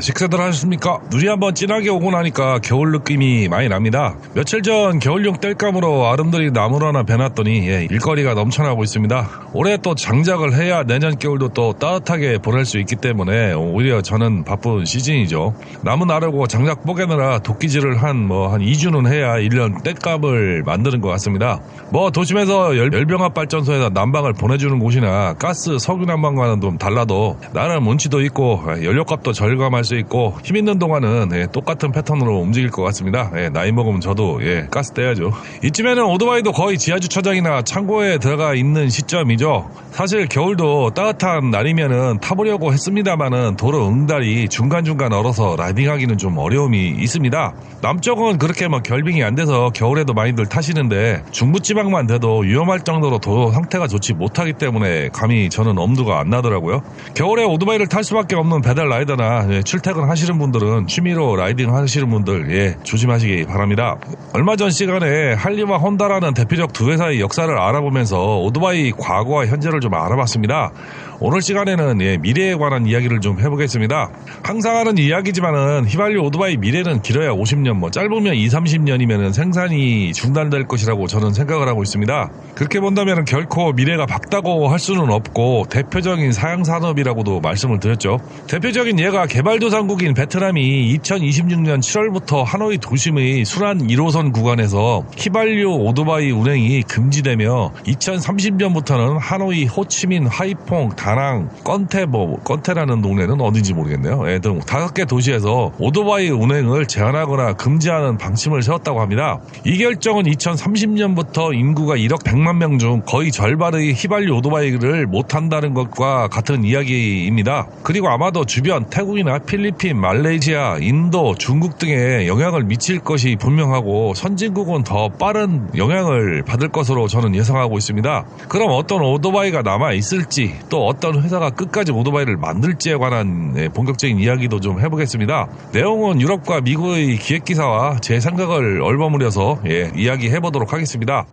식사들 하셨습니까? 눈이 한번 진하게 오고 나니까 겨울 느낌이 많이 납니다. 며칠 전 겨울용 땔감으로 아름드리 나무를 하나 베놨더니 일거리가 넘쳐나고 있습니다. 올해 또 장작을 해야 내년 겨울도 또 따뜻하게 보낼 수 있기 때문에 오히려 저는 바쁜 시즌이죠. 나무 나르고 장작 뽀개느라 도끼질을 한 2주는 해야 1년 땔감을 만드는 것 같습니다. 도심에서 열병합 발전소에서 난방을 보내주는 곳이나 가스 석유 난방과는 좀 달라도 나름 운치도 있고 연료값도 절감할 수 있고 힘 있는 동안은 똑같은 패턴으로 움직일 것 같습니다. 나이 먹으면 저도 가스 떼야죠. 이쯤에는 오토바이도 거의 지하주차장이나 창고에 들어가 있는 시점이죠. 사실 겨울도 따뜻한 날이면은 타보려고 했습니다만은 도로 응달이 중간중간 얼어서 라이딩하기는 좀 어려움이 있습니다. 남쪽은 그렇게 결빙이 안 돼서 겨울에도 많이들 타시는데 중부지방만 돼도 위험할 정도로 도로 상태가 좋지 못하기 때문에 감히 저는 엄두가 안 나더라고요. 겨울에 오토바이를 탈 수밖에 없는 배달 라이더나 출퇴근 하시는 분들은 취미로 라이딩 하시는 분들 조심하시기 바랍니다. 얼마 전 시간에 할리와 혼다라는 대표적 두 회사의 역사를 알아보면서 오토바이 과거와 현재를 좀 알아봤습니다. 오늘 시간에는 미래에 관한 이야기를 좀 해보겠습니다. 항상 하는 이야기지만은 휘발유 오토바이 미래는 길어야 50년, 짧으면 20-30년이면 생산이 중단될 것이라고 저는 생각을 하고 있습니다. 그렇게 본다면 결코 미래가 밝다고 할 수는 없고 대표적인 사양산업이라고도 말씀을 드렸죠. 대표적인 예가 개발도상국인 베트남이 2026년 7월부터 하노이 도심의 순환 1호선 구간에서 휘발유 오토바이 운행이 금지되며 2030년부터는 하노이, 호치민, 하이퐁, 다낭, 건태라는 동네는 어딘지 모르겠네요. 등 5개 도시에서 오토바이 운행을 제한하거나 금지하는 방침을 세웠다고 합니다. 이 결정은 2030년부터 인구가 1억 100만 명 중 거의 절반의 휘발유 오토바이를 못한다는 것과 같은 이야기입니다. 그리고 아마도 주변 태국이나 필리핀, 말레이시아, 인도, 중국 등에 영향을 미칠 것이 분명하고 선진국은 더 빠른 영향을 받을 것으로 저는 예상하고 있습니다. 그럼 어떤 오토바이가 남아있을지 또 어떤 회사가 끝까지 오토바이를 만들지에 관한 본격적인 이야기도 좀 해보겠습니다. 내용은 유럽과 미국의 기획기사와 제 생각을 얼버무려서 이야기해보도록 하겠습니다.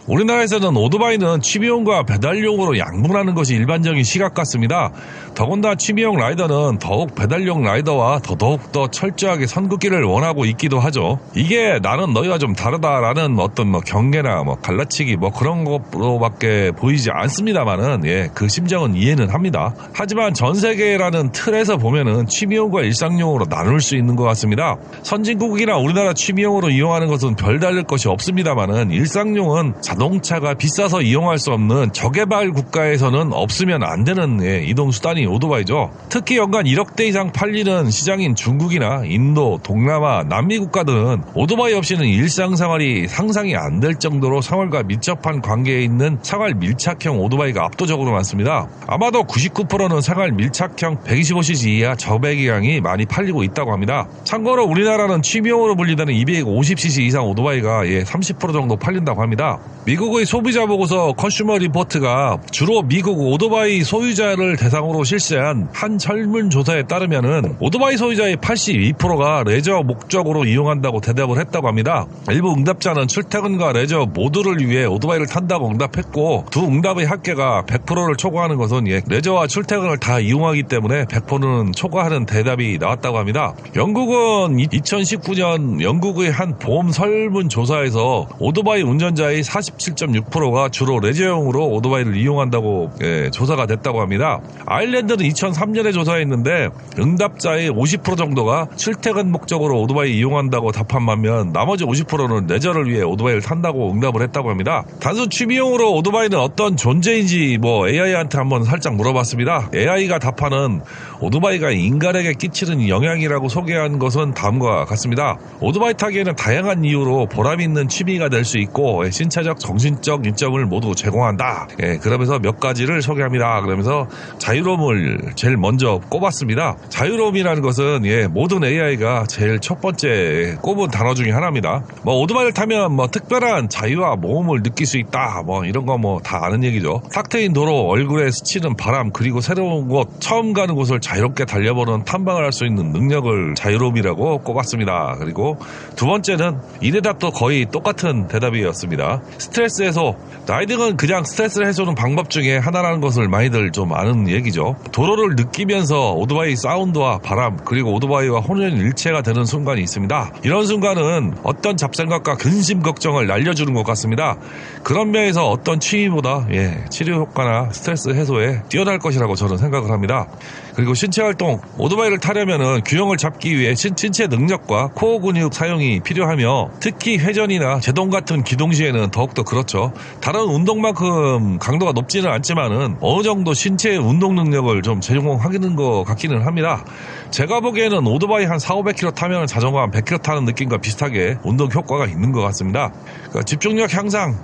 우리나라에서는 오토바이는 취미용과 배달용으로 양분하는 것이 일반적인 시각 같습니다. 더군다나 취미용 라이더는 더욱 배달용 라이더와 더더욱 철저하게 선긋기를 원하고 있기도 하죠. 이게 나는 너희가 좀 다르다라는 어떤 경계나 갈라치기 그런 것으로밖에 보이지 않습니다만은 그 심정은 이해는 합니다. 하지만 전 세계라는 틀에서 보면은 취미용과 일상용으로 나눌 수 있는 것 같습니다. 선진국이나 우리나라 취미용으로 이용하는 것은 별다를 것이 없습니다만은 일상용은 자동차가 비싸서 이용할 수 없는 저개발 국가에서는 없으면 안 되는 이동수단이 오토바이죠. 특히 연간 1억 대 이상 팔리는 시장인 중국이나 인도, 동남아, 남미 국가들은 오토바이 없이는 일상생활이 상상이 안 될 정도로 생활과 밀접한 관계에 있는 생활 밀착형 오토바이가 압도적으로 많습니다. 아마도 99%는 생활 밀착형 125cc 이하 저배기량이 많이 팔리고 있다고 합니다. 참고로 우리나라는 취미용으로 분리되는 250cc 이상 오토바이가 30% 정도 팔린다고 합니다. 미국의 소비자 보고서 컨슈머 리포트가 주로 미국 오토바이 소유자를 대상으로 실시한 한 설문조사에 따르면은 오토바이 소유자의 82%가 레저 목적으로 이용한다고 대답을 했다고 합니다. 일부 응답자는 출퇴근과 레저 모두를 위해 오토바이를 탄다고 응답했고 두 응답의 합계가 100%를 초과하는 것은 레저와 출퇴근을 다 이용하기 때문에 100%는 초과하는 대답이 나왔다고 합니다. 영국은 2019년 영국의 한 보험 설문조사에서 오토바이 운전자의 47.6%가 주로 레저용으로 오토바이를 이용한다고 조사가 됐다고 합니다. 아일랜드는 2003년에 조사했는데 응답자의 50% 정도가 출퇴근 목적으로 오토바이 이용한다고 답한 반면 나머지 50%는 레저를 위해 오토바이를 탄다고 응답을 했다고 합니다. 단순 취미용으로 오토바이는 어떤 존재인지 AI한테 한번 살짝 물어봤습니다. AI가 답하는 오토바이가 인간에게 끼치는 영향이라고 소개한 것은 다음과 같습니다. 오토바이 타기에는 다양한 이유로 보람있는 취미가 될 수 있고 신체적, 정신적 이점을 모두 제공한다. 그러면서 몇 가지를 소개합니다. 그러면서 자유로움을 제일 먼저 꼽았습니다. 자유로움이라는 것은 모든 AI가 제일 첫 번째 꼽은 단어 중에 하나입니다. 오토바이를 타면 특별한 자유와 모험을 느낄 수 있다. 이런 거 다 아는 얘기죠. 탁 트인 도로, 얼굴에 스치는 바람, 그리고 새로운 곳, 처음 가는 곳을 자유롭게 달려보는 탐방을 할 수 있는 능력을 자유로움이라고 꼽았습니다. 그리고 두 번째는 이 대답도 거의 똑같은 대답이었습니다. 스트레스 해소. 라이딩은 그냥 스트레스를 해소하는 방법 중에 하나라는 것을 많이들 좀 아는 얘기죠. 도로를 느끼면서 오토바이 사운드와 바람, 그리고 오토바이와 혼연일체가 되는 순간이 있습니다. 이런 순간은 어떤 잡생각과 근심 걱정을 날려주는 것 같습니다. 그런 면에서 어떤 취미보다 치료 효과나 스트레스 해소에 뛰어날 것이라고 저는 생각을 합니다. 그리고 신체 활동, 오토바이를 타려면은 균형을 잡기 위해 신체 능력과 코어 근육 사용이 필요하며, 특히 회전이나 제동 같은 기동 시에는 더욱더 그렇죠. 다른 운동만큼 강도가 높지는 않지만은 어느 정도 신체의 운동 능력을 좀 제공하는 것 같기는 합니다. 제가 보기에는 오토바이 한 400-500km 타면 자전거 한 100km 타는 느낌과 비슷하게 운동 효과가 있는 것 같습니다. 그러니까 집중력 향상,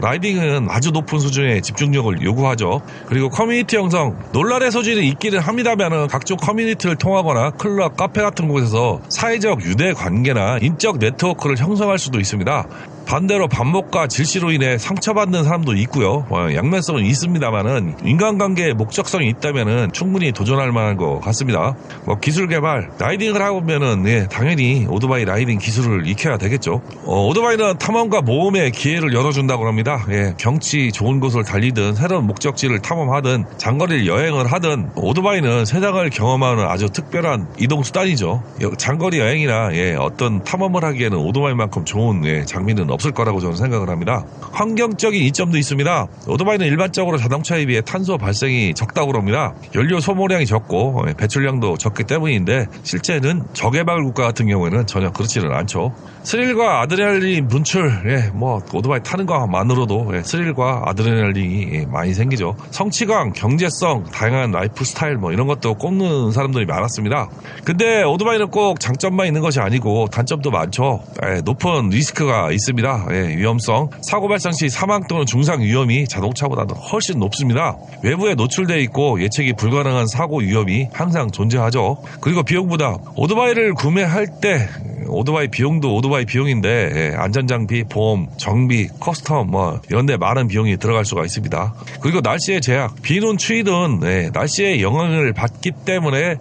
라이딩은 아주 높은 수준의 집중력을 요구하죠. 그리고 커뮤니티 형성, 논란의 소지는 있기는 합니다만은 각종 커뮤니티를 통하거나 클럽, 카페 같은 곳에서 사회적 유대 관계나 인적 네트워크를 형성할 수도 있습니다. 반대로 반목과 질시로 인해 상처받는 사람도 있고요. 양면성은 있습니다만은 인간관계에 목적성이 있다면은 충분히 도전할 만한 것 같습니다. 기술 개발, 라이딩을 하면은 당연히 오토바이 라이딩 기술을 익혀야 되겠죠. 오토바이는 탐험과 모험의 기회를 열어준다고 합니다. 경치 좋은 곳을 달리든 새로운 목적지를 탐험하든 장거리 여행을 하든 오토바이는 세상을 경험하는 아주 특별한 이동 수단이죠. 장거리 여행이나 어떤 탐험을 하기에는 오토바이만큼 좋은 장비는 없을 거라고 저는 생각을 합니다. 환경적인 이점도 있습니다. 오토바이는 일반적으로 자동차에 비해 탄소 발생이 적다고 합니다. 연료 소모량이 적고 배출량도 적기 때문인데 실제는 저개발 국가 같은 경우에는 전혀 그렇지는 않죠. 스릴과 아드레날린 분출, 오토바이 타는 것만으로도 스릴과 아드레날린이 많이 생기죠. 성취감, 경제성, 다양한 라이프 스타일 이런 것도 꼽는 사람들이 많았습니다. 근데 오토바이는 꼭 장점만 있는 것이 아니고 단점도 많죠. 높은 리스크가 있습니다. 위험성, 사고 발생 시 사망 또는 중상 위험이 자동차보다는 훨씬 높습니다. 외부에 노출되어 있고 예측이 불가능한 사고 위험이 항상 존재하죠. 그리고 비용부담, 오토바이를 구매할 때 오토바이 비용도 오토바이 비용인데 안전장비, 보험, 정비, 커스텀 이런데 많은 비용이 들어갈 수가 있습니다. 그리고 날씨의 제약, 비는 추위든 날씨의 영향을 받기 때문에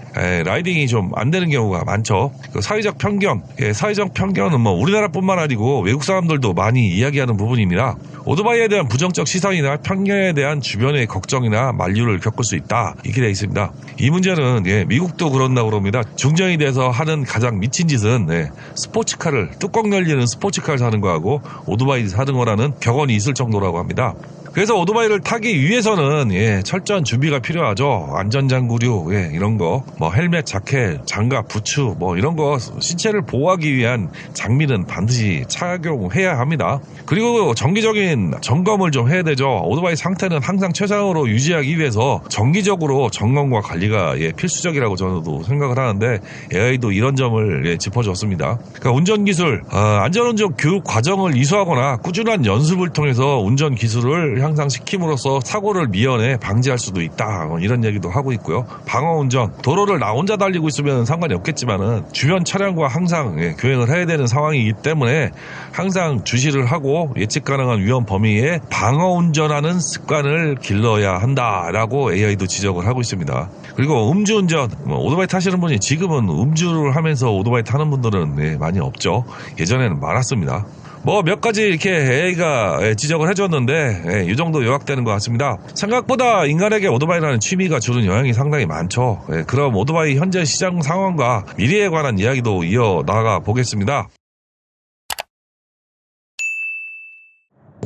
라이딩이 좀 안 되는 경우가 많죠. 사회적 편견, 사회적 편견은 우리나라뿐만 아니고 외국 사람들도 많이 이야기하는 부분입니다. 오토바이에 대한 부정적 시선이나 편견에 대한 주변의 걱정이나 만류를 겪을 수 있다, 이렇게 되어 있습니다. 이 문제는 미국도 그런다고 합니다. 중년이 돼서 하는 가장 미친 짓은 스포츠카를, 뚜껑 열리는 스포츠카를 사는 거하고 오토바이 사는 거라는 격언이 있을 정도라고 합니다. 그래서 오토바이를 타기 위해서는 철저한 준비가 필요하죠. 안전장구류 이런 거, 헬멧, 자켓, 장갑, 부츠 이런 거, 신체를 보호하기 위한 장비는 반드시 착용해야 합니다. 그리고 정기적인 점검을 좀 해야 되죠. 오토바이 상태는 항상 최상으로 유지하기 위해서 정기적으로 점검과 관리가 필수적이라고 저도 생각을 하는데 AI도 이런 점을 짚어줬습니다. 그러니까 운전기술, 안전운전 교육 과정을 이수하거나 꾸준한 연습을 통해서 운전 기술을 향상시킴으로써 사고를 미연에 방지할 수도 있다, 이런 얘기도 하고 있고요. 방어운전, 도로를 나 혼자 달리고 있으면 상관이 없겠지만은 주변 차량과 항상 교행을 해야 되는 상황이기 때문에 항상 주시를 하고 예측 가능한 위험 범위에 방어운전하는 습관을 길러야 한다라고 AI도 지적을 하고 있습니다. 그리고 음주운전, 오토바이 타시는 분이 지금은 음주를 하면서 오토바이 타는 분들은 많이 없죠. 예전에는 많았습니다. 몇 가지 이렇게 AI가 지적을 해줬는데 이 정도 요약되는 것 같습니다. 생각보다 인간에게 오토바이라는 취미가 주는 영향이 상당히 많죠. 그럼 오토바이 현재 시장 상황과 미래에 관한 이야기도 이어나가 보겠습니다.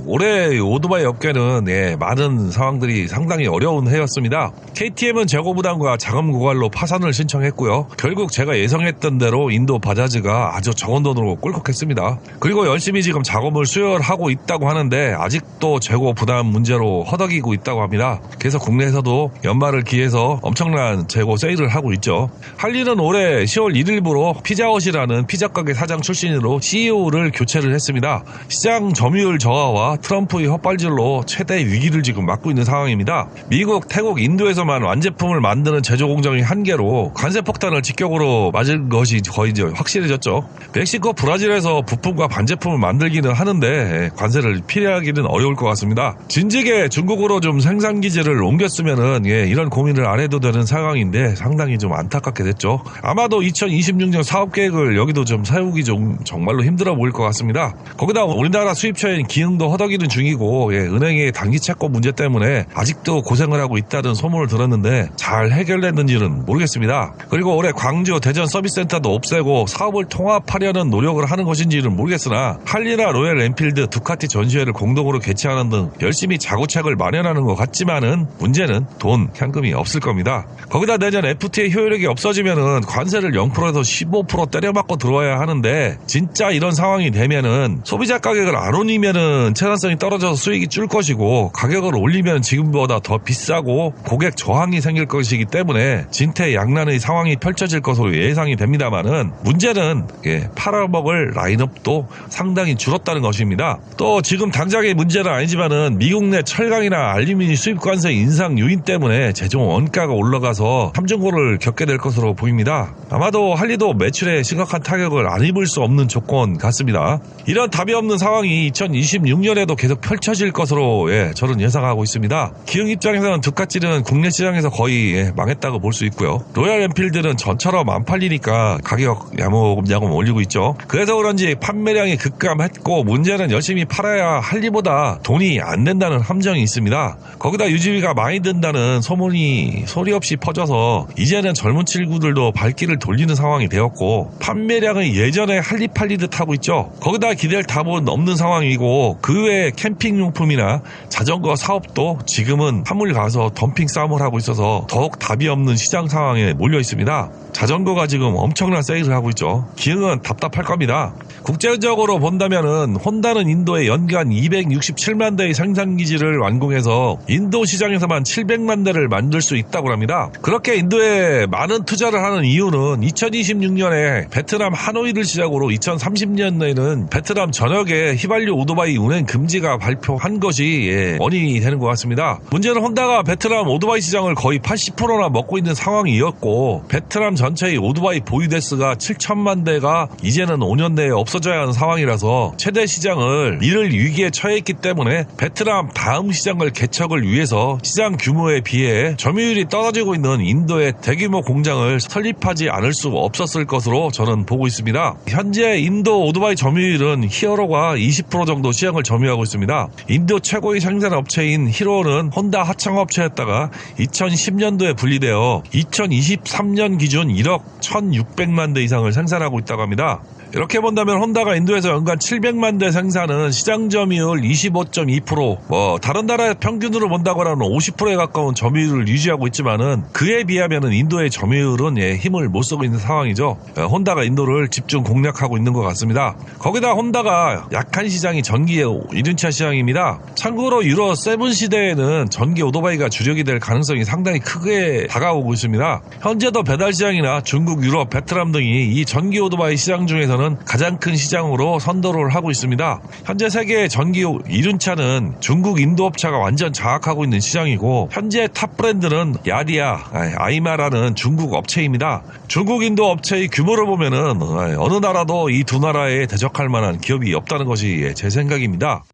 올해 오토바이 업계는 많은 상황들이 상당히 어려운 해였습니다. KTM은 재고 부담과 자금 고갈로 파산을 신청했고요. 결국 제가 예상했던 대로 인도 바자즈가 아주 적은 돈으로 꿀꺽했습니다. 그리고 열심히 지금 작업을 수혈하고 있다고 하는데 아직도 재고 부담 문제로 허덕이고 있다고 합니다. 그래서 국내에서도 연말을 기해서 엄청난 재고 세일을 하고 있죠. 할리는 올해 10월 1일부로 피자헛이라는 피자가게 사장 출신으로 CEO를 교체를 했습니다. 시장 점유율 저하와 트럼프의 헛발질로 최대 위기를 지금 맞고 있는 상황입니다. 미국, 태국, 인도에서만 완제품을 만드는 제조 공장이 한 개로 관세 폭탄을 직격으로 맞은 것이 거의 확실해졌죠. 멕시코, 브라질에서 부품과 반제품을 만들기는 하는데 관세를 피하기는 어려울 것 같습니다. 진즉에 중국으로 좀 생산 기지를 옮겼으면은 이런 고민을 안 해도 되는 상황인데 상당히 좀 안타깝게 됐죠. 아마도 2026년 사업 계획을 여기도 좀 세우기 좀 정말로 힘들어 보일 것 같습니다. 거기다 우리나라 수입처인 기흥도 허덕이는 중이고 은행의 단기 채권 문제 때문에 아직도 고생을 하고 있다는 소문을 들었는데 잘 해결됐는지는 모르겠습니다. 그리고 올해 광주 대전 서비스센터도 없애고 사업을 통합하려는 노력을 하는 것인지는 모르겠으나 할리나 로얄 엔필드, 두카티 전시회를 공동으로 개최하는 등 열심히 자구책을 마련하는 것 같지만은 문제는 돈, 현금이 없을 겁니다. 거기다 내년 FTA 효력이 없어지면은 관세를 0%에서 15% 때려맞고 들어와야 하는데 진짜 이런 상황이 되면은 소비자 가격을 안 올리면은 생산성이 떨어져서 수익이 줄 것이고 가격을 올리면 지금보다 더 비싸고 고객 저항이 생길 것이기 때문에 진퇴양난의 상황이 펼쳐질 것으로 예상이 됩니다만은 문제는 팔아먹을 라인업도 상당히 줄었다는 것입니다. 또 지금 당장의 문제는 아니지만은 미국 내 철강이나 알루미늄 수입 관세 인상 요인 때문에 제종 원가가 올라가서 삼중고를 겪게 될 것으로 보입니다. 아마도 할리도 매출에 심각한 타격을 안 입을 수 없는 조건 같습니다. 이런 답이 없는 상황이 2026년에도 계속 펼쳐질 것으로 저는 예상하고 있습니다. 기흥 입장에서는 두카티는 국내 시장에서 거의 망했다고 볼 수 있고요. 로얄 엔필드는 전처럼 안 팔리니까 가격 야금야금 올리고 있죠. 그래서 그런지 판매량이 급감했고 문제는 열심히 팔아야 할리보다 돈이 안 된다는 함정이 있습니다. 거기다 유지비가 많이 든다는 소문이 소리 없이 퍼져서 이제는 젊은 친구들도 발길을 돌리는 상황이 되었고 판매량은 예전에 할리 팔리듯 하고 있죠. 거기다 기댈 답은 없는 상황이고 그 외에 캠핑용품이나 자전거 사업도 지금은 화물 가서 덤핑 싸움을 하고 있어서 더욱 답이 없는 시장 상황에 몰려 있습니다. 자전거가 지금 엄청난 세일을 하고 있죠. 기흥은 답답할 겁니다. 국제적으로 본다면은 혼다는 인도에 연간 267만 대의 생산기지를 완공해서 인도 시장에서만 700만 대를 만들 수 있다고 합니다. 그렇게 인도에 많은 투자를 하는 이유는 2026년에 베트남 하노이를 시작으로 2030년에는 베트남 전역에 휘발유 오토바이 운행 금지가 발표한 것이 원인이 되는 것 같습니다. 문제는 혼다가 베트남 오토바이 시장을 거의 80%나 먹고 있는 상황이었고 베트남 전체의 오토바이 보유 대수가 7천만 대가 이제는 5년 내에 없어져야 하는 상황이라서 최대 시장을 잃을 위기에 처해 있기 때문에 베트남 다음 시장을 개척을 위해서 시장 규모에 비해 점유율이 떨어지고 있는 인도의 대규모 공장을 설립하지 않을 수 없었을 것으로 저는 보고 있습니다. 현재 인도 오토바이 점유율은 히어로가 20% 정도 시장을 점유하고 있습니다. 인도 최고의 생산업체인 히로는 혼다 하청업체였다가 2010년도에 분리되어 2023년 기준 1억 1,600만 대 이상을 생산하고 있다고 합니다. 이렇게 본다면 혼다가 인도에서 연간 700만 대 생산은 시장 점유율 25.2%, 다른 나라의 평균으로 본다고 하면 50%에 가까운 점유율을 유지하고 있지만은 그에 비하면은 인도의 점유율은 힘을 못 쓰고 있는 상황이죠. 혼다가 인도를 집중 공략하고 있는 것 같습니다. 거기다 혼다가 약한 시장이 전기 1륜차 시장입니다. 참고로 유로 7 시대에는 전기 오토바이가 주력이 될 가능성이 상당히 크게 다가오고 있습니다. 현재도 배달 시장이나 중국, 유럽, 베트남 등이 이 전기 오토바이 시장 중에서는 가장 큰 시장으로 선도를 하고 있습니다. 현재 세계 전기 1륜차는 중국, 인도 업체가 완전 장악하고 있는 시장이고 현재 탑 브랜드는 야디아, 아이마라는 중국 업체입니다. 중국, 인도 업체의 규모를 보면은 어느 나라도 이 두 나라에 대적할 만한 기업이 없다는 것이 제 생각입니다.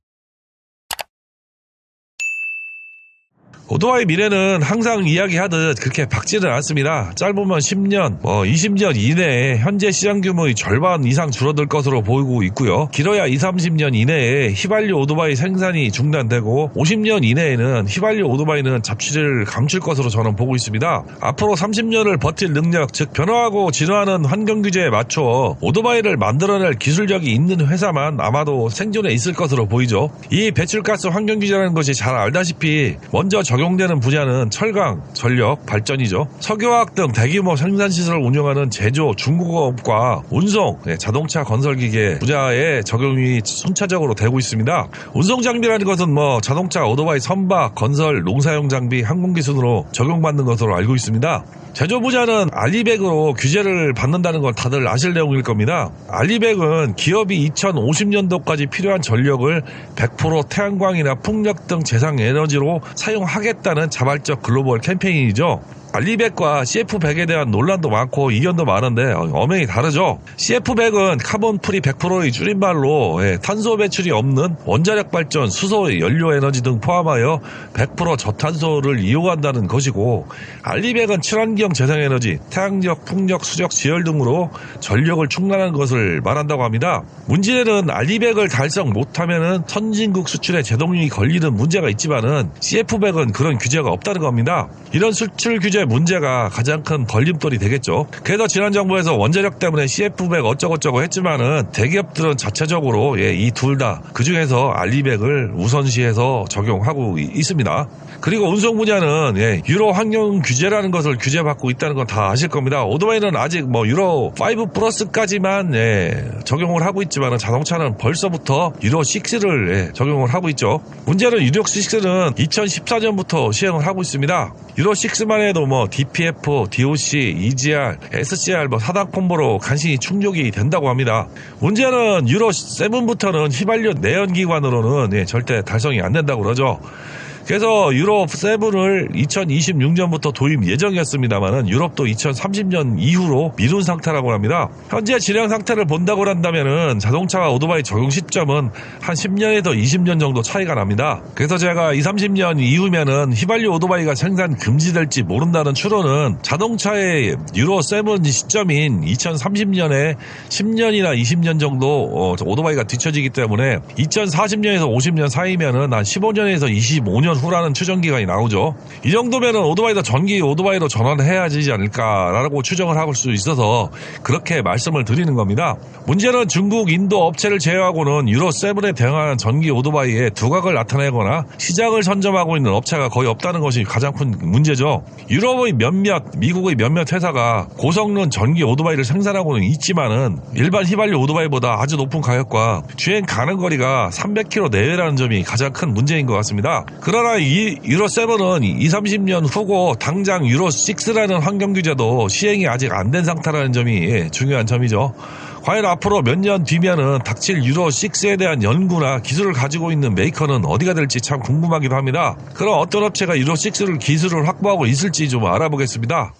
오토바이 미래는 항상 이야기하듯 그렇게 밝지는 않습니다. 짧으면 10년, 20년 이내에 현재 시장 규모의 절반 이상 줄어들 것으로 보이고 있고요. 길어야 20-30년 이내에 휘발유 오토바이 생산이 중단되고 50년 이내에는 휘발유 오토바이는 잡취를 감출 것으로 저는 보고 있습니다. 앞으로 30년을 버틸 능력, 즉 변화하고 진화하는 환경 규제에 맞춰 오토바이를 만들어낼 기술력이 있는 회사만 아마도 생존해 있을 것으로 보이죠. 이 배출가스 환경 규제라는 것이 잘 알다시피 먼저 적용되는 분야는 철강, 전력, 발전이죠. 석유화학 등 대규모 생산시설을 운영하는 제조, 중공업과 운송, 자동차 건설기계 분야에 적용이 순차적으로 되고 있습니다. 운송장비라는 것은 자동차, 오토바이, 선박, 건설, 농사용 장비, 항공기 순으로 적용받는 것으로 알고 있습니다. 제조 분야는 알리백으로 규제를 받는다는 건 다들 아실 내용일 겁니다. 알리백은 기업이 2050년도까지 필요한 전력을 100% 태양광이나 풍력 등 재생에너지로 사용하겠다는 자발적 글로벌 캠페인이죠. 알리백과 CF100에 대한 논란도 많고 이견도 많은데 엄연히 다르죠. CF100은 카본 프리 100%의 줄임말로 탄소 배출이 없는 원자력 발전, 수소, 연료 에너지 등 포함하여 100% 저탄소를 이용한다는 것이고, 알리백은 친환경 재생에너지, 태양력, 풍력, 수력, 지열 등으로 전력을 충당하는 것을 말한다고 합니다. 문제는 알리백을 달성 못하면은 선진국 수출에 제동이 걸리는 문제가 있지만은 CF100은 그런 규제가 없다는 겁니다. 이런 수출 규제 문제가 가장 큰 걸림돌이 되겠죠. 그래서 지난 정부에서 원자력 때문에 CF100 어쩌고저쩌고 했지만은 대기업들은 자체적으로 이 둘 다 그중에서 알리백을 우선시해서 적용하고 있습니다. 그리고 운송 분야는 유로 환경 규제라는 것을 규제받고 있다는 건 다 아실 겁니다. 오토바이는 아직 유로 5 플러스까지만 적용을 하고 있지만 자동차는 벌써부터 유로 6를 적용을 하고 있죠. 문제는 유로 6는 2014년부터 시행을 하고 있습니다. 유로 6만 해도 DPF, DOC, EGR, SCR 사단 콤보로 간신히 충족이 된다고 합니다. 문제는 유로 7부터는 휘발유 내연기관으로는 절대 달성이 안 된다고 그러죠. 그래서 유럽 7을 2026년부터 도입 예정이었습니다만은 유럽도 2030년 이후로 미룬 상태라고 합니다. 현재 진행 상태를 본다고 한다면은 자동차와 오토바이 적용 시점은 한 10년에서 20년 정도 차이가 납니다. 그래서 제가 30년 이후면은 휘발유 오토바이가 생산 금지될지 모른다는 추론은 자동차의 유로 7 시점인 2030년에 10년이나 20년 정도 오토바이가 뒤처지기 때문에 2040년에서 50년 사이면은 한 15년에서 25년 후라는 추정 기간이 나오죠. 이 정도면은 오토바이도 전기 오토바이로 전환해야 되지 않을까라고 추정을 할 수 있어서 그렇게 말씀을 드리는 겁니다. 문제는 중국, 인도 업체를 제외하고는 유로 7에 대응하는 전기 오토바이에 두각을 나타내거나 시장을 선점하고 있는 업체가 거의 없다는 것이 가장 큰 문제죠. 유럽의 몇몇, 미국의 몇몇 회사가 고성능 전기 오토바이를 생산하고는 있지만은 일반 휘발유 오토바이보다 아주 높은 가격과 주행 가능 거리가 300km 내외라는 점이 가장 큰 문제인 것 같습니다. 그러나 이 유로 7은 20-30년 후고 당장 유로 6라는 환경 규제도 시행이 아직 안 된 상태라는 점이 중요한 점이죠. 과연 앞으로 몇 년 뒤면은 닥칠 유로 6에 대한 연구나 기술을 가지고 있는 메이커는 어디가 될지 참 궁금하기도 합니다. 그럼 어떤 업체가 유로 6를 기술을 확보하고 있을지 좀 알아보겠습니다.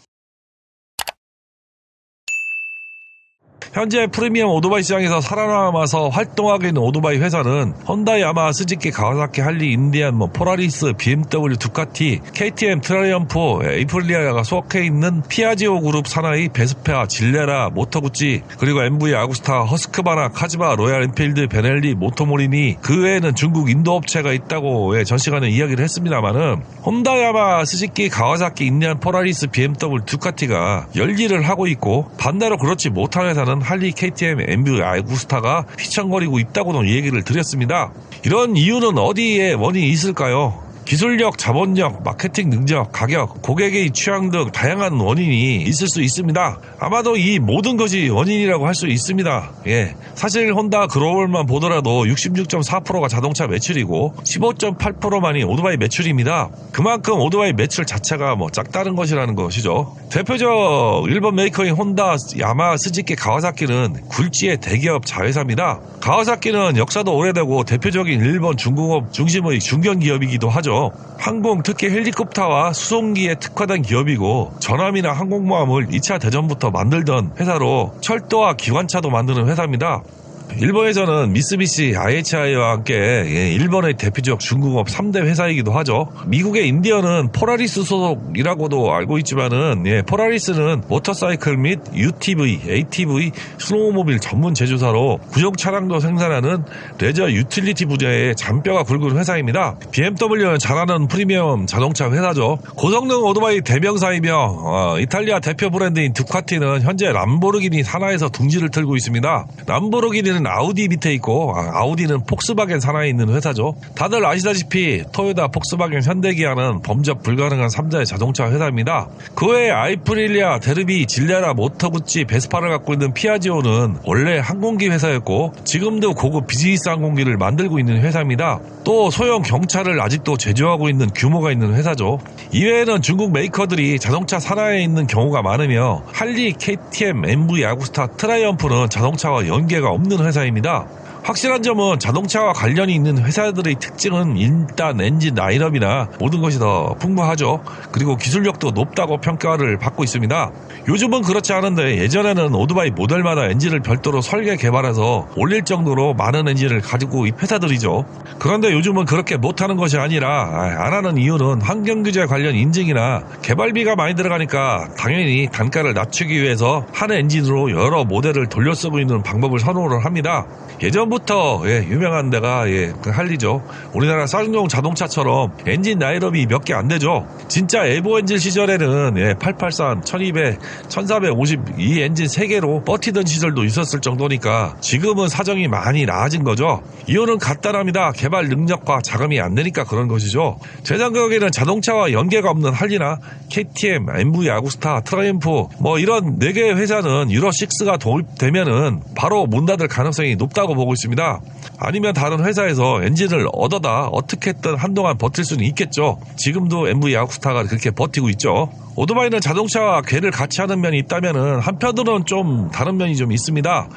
현재 프리미엄 오토바이 시장에서 살아남아서 활동하고 있는 오토바이 회사는 혼다, 야마하, 스즈키, 가와사키, 할리, 인디안, 포라리스, BMW, 두카티, KTM, 트라이언프, 에이프릴리아가 속해 있는 피아지오 그룹 산하의 베스페아, 질레라, 모터구찌, 그리고 MV, 아구스타, 허스크바나, 카즈바, 로얄 엔필드, 베넬리, 모토모리니, 그 외에는 중국, 인도 업체가 있다고 전 시간에 이야기를 했습니다만은 혼다, 야마하, 스즈키, 가와사키, 인디안, 포라리스, BMW, 두카티가 열일을 하고 있고 반대로 그렇지 못한 회사는 할리, KTM, MV, 아구스타가 휘청거리고 있다고도 얘기를 드렸습니다. 이런 이유는 어디에 원인이 있을까요? 기술력, 자본력, 마케팅 능력, 가격, 고객의 취향 등 다양한 원인이 있을 수 있습니다. 아마도 이 모든 것이 원인이라고 할 수 있습니다. 사실 혼다 글로벌만 보더라도 66.4%가 자동차 매출이고 15.8%만이 오토바이 매출입니다. 그만큼 오토바이 매출 자체가 작다는 것이라는 것이죠. 대표적 일본 메이커인 혼다, 야마하, 스즈키, 가와사키는 굴지의 대기업 자회사입니다. 가와사키는 역사도 오래되고 대표적인 일본 중공업 중심의 중견기업이기도 하죠. 항공, 특히 헬리콥터와 수송기에 특화된 기업이고 전함이나 항공모함을 2차 대전부터 만들던 회사로 철도와 기관차도 만드는 회사입니다. 일본에서는 미쓰비시, IHI와 함께 일본의 대표적 중공업 3대 회사이기도 하죠. 미국의 인디언은 포라리스 소속이라고도 알고 있지만은 포라리스는 모터사이클 및 UTV, ATV, 스노우모빌 전문 제조사로 구형 차량도 생산하는 레저 유틸리티 분야의 잔뼈가 굵은 회사입니다. BMW는 잘하는 프리미엄 자동차 회사죠. 고성능 오토바이 대명사이며 이탈리아 대표 브랜드인 두카티는 현재 람보르기니 산하에서 둥지를 틀고 있습니다. 람보르기니는 아우디 밑에 있고 아우디는 폭스바겐 산하에 있는 회사죠. 다들 아시다시피 토요타, 폭스바겐, 현대기아는 범접 불가능한 3자의 자동차 회사입니다. 그 외에 아이프릴리아, 데르비, 질레라, 모터구찌, 베스파를 갖고 있는 피아지오는 원래 항공기 회사였고 지금도 고급 비즈니스 항공기를 만들고 있는 회사입니다. 또 소형 경차를 아직도 제조하고 있는 규모가 있는 회사죠. 이외에는 중국 메이커들이 자동차 산하에 있는 경우가 많으며 할리, KTM, MV, 아구스타, 트라이언프는 자동차와 연계가 없는 회사입니다. 확실한 점은 자동차와 관련이 있는 회사들의 특징은 일단 엔진 라인업이나 모든 것이 더 풍부하죠. 그리고 기술력도 높다고 평가를 받고 있습니다. 요즘은 그렇지 않은데 예전에는 오토바이 모델마다 엔진을 별도로 설계 개발해서 올릴 정도로 많은 엔진을 가지고 있는 회사들이죠. 그런데 요즘은 그렇게 못하는 것이 아니라 안 하는 이유는 환경규제 관련 인증이나 개발비가 많이 들어가니까 당연히 단가를 낮추기 위해서 한 엔진으로 여러 모델을 돌려 쓰고 있는 방법을 선호를 합니다. 예전부터 유명한 데가 그 할리죠. 우리나라 쌍용 자동차처럼 엔진 라인업이 몇 개 안 되죠. 진짜 에보 엔진 시절에는 883, 1200, 1450 이 엔진 3개로 버티던 시절도 있었을 정도니까 지금은 사정이 많이 나아진 거죠. 이유는 간단합니다. 개발 능력과 자금이 안 되니까 그런 것이죠. 제 생각에는 자동차와 연계가 없는 할리나 KTM, MV 아구스타, 트라이엠프 이런 4개의 회사는 유로6가 도입되면은 바로 문 닫을 가능성이 높다고 보고 있습니다. 아니면 다른 회사에서 엔진을 얻어다 어떻게든 한동안 버틸 수는 있겠죠. 지금도 MV 아구스타가 그렇게 버티고 있죠. 오토바이는 자동차와 궤를 같이 하는 면이 있다면은 한편으로는 좀 다른 면이 좀 있습니다.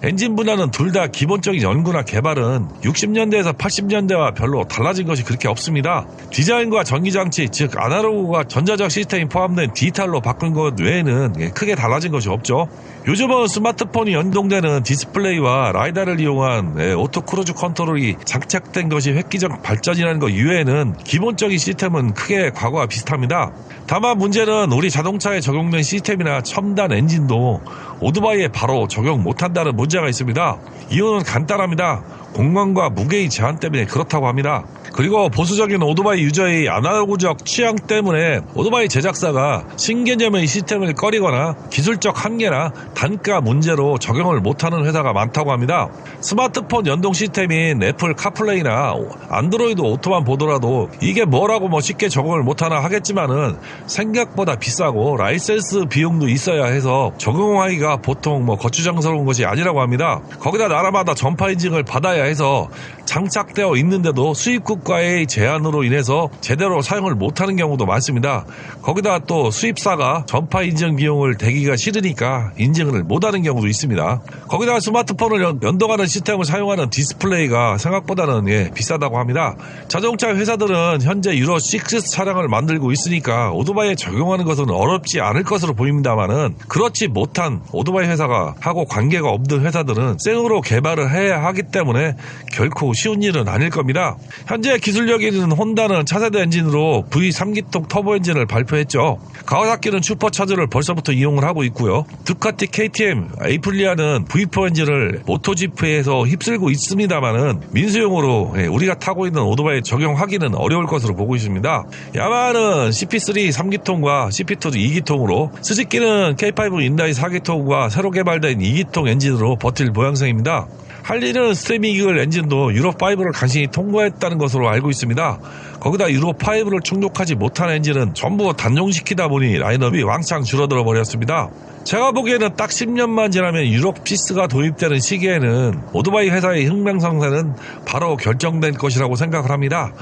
엔진 분야는 둘 다 기본적인 연구나 개발은 60년대에서 80년대와 별로 달라진 것이 그렇게 없습니다. 디자인과 전기장치, 즉 아날로그와 전자적 시스템이 포함된 디지털로 바꾼 것 외에는 크게 달라진 것이 없죠. 요즘은 스마트폰이 연동되는 디스플레이와 라이다를 이용한 오토 크루즈 컨트롤이 장착된 것이 획기적 발전이라는 것 이외에는 기본적인 시스템은 크게 과거와 비슷합니다. 다만 문제는 우리 자동차에 적용된 시스템이나 첨단 엔진도 오토바이에 바로 적용 못한다는 문제가 있습니다. 이유는 간단합니다. 공간과 무게의 제한 때문에 그렇다고 합니다. 그리고 보수적인 오토바이 유저의 아날로그적 취향 때문에 오토바이 제작사가 신개념의 시스템을 꺼리거나 기술적 한계나 단가 문제로 적용을 못하는 회사가 많다고 합니다. 스마트폰 연동 시스템인 애플 카플레이나 안드로이드 오토만 보더라도 이게 뭐라고 쉽게 적용을 못하나 하겠지만은 생각보다 비싸고 라이센스 비용도 있어야 해서 적용하기가 보통 거추장스러운 것이 아니라고 합니다. 거기다 나라마다 전파 인증을 받아야 해서 장착되어 있는데도 수입국가의 제한으로 인해서 제대로 사용을 못하는 경우도 많습니다. 거기다 또 수입사가 전파 인증 비용을 대기가 싫으니까 인증을 못하는 경우도 있습니다. 거기다 스마트폰을 연동하는 시스템을 사용하는 디스플레이가 생각보다는 비싸다고 합니다. 자동차 회사들은 현재 유로6 차량을 만들고 있으니까 오토바이에 적용하는 것은 어렵지 않을 것으로 보입니다만은 그렇지 못한 오토바이 회사가 하고 관계가 없는 회사들은 생으로 개발을 해야 하기 때문에 결코 쉬운 일은 아닐 겁니다. 현재 기술력이 있는 혼다는 차세대 엔진으로 V3기통 터보 엔진을 발표했죠. 가와사키는 슈퍼차저를 벌써부터 이용을 하고 있고요. 두카티, KTM, 에이플리아는 V4 엔진을 모토지프에서 휩쓸고 있습니다만은 민수용으로 우리가 타고 있는 오토바이에 적용하기는 어려울 것으로 보고 있습니다. 야마하는 CP3 3기통과 CP2 2기통으로 스즈키는 K5 인다이 4기통과 새로 개발된 2기통 엔진으로 버틸 모양새입니다. 할리는 스트리밍 이글 엔진도 유로5를 간신히 통과했다는 것으로 알고 있습니다. 거기다 유로5를 충족하지 못한 엔진은 전부 단종시키다 보니 라인업이 왕창 줄어들어 버렸습니다. 제가 보기에는 딱 10년만 지나면 유로6가 도입되는 시기에는 오토바이 회사의 혁명성사는 바로 결정될 것이라고 생각을 합니다.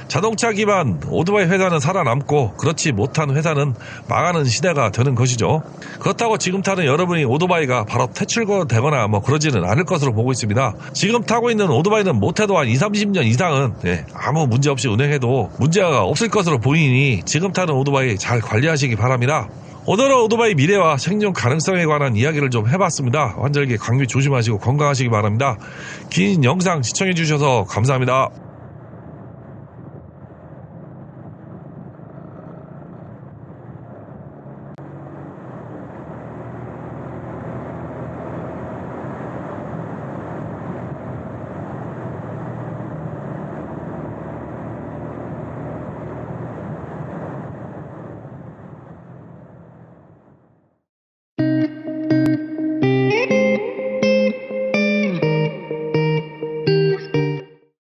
자동차 기반 오토바이 회사는 살아남고 그렇지 못한 회사는 망하는 시대가 되는 것이죠. 그렇다고 지금 타는 여러분이 오토바이가 바로 퇴출되거나 그러지는 않을 것으로 보고 있습니다. 지금 타고 있는 오토바이는 못해도 한 20-30년 이상은 아무 문제 없이 운행해도 문제가 없을 것으로 보이니 지금 타는 오토바이 잘 관리하시기 바랍니다. 오늘은 오토바이 미래와 생존 가능성에 관한 이야기를 좀 해봤습니다. 환절기 감기 조심하시고 건강하시기 바랍니다. 긴 영상 시청해 주셔서 감사합니다.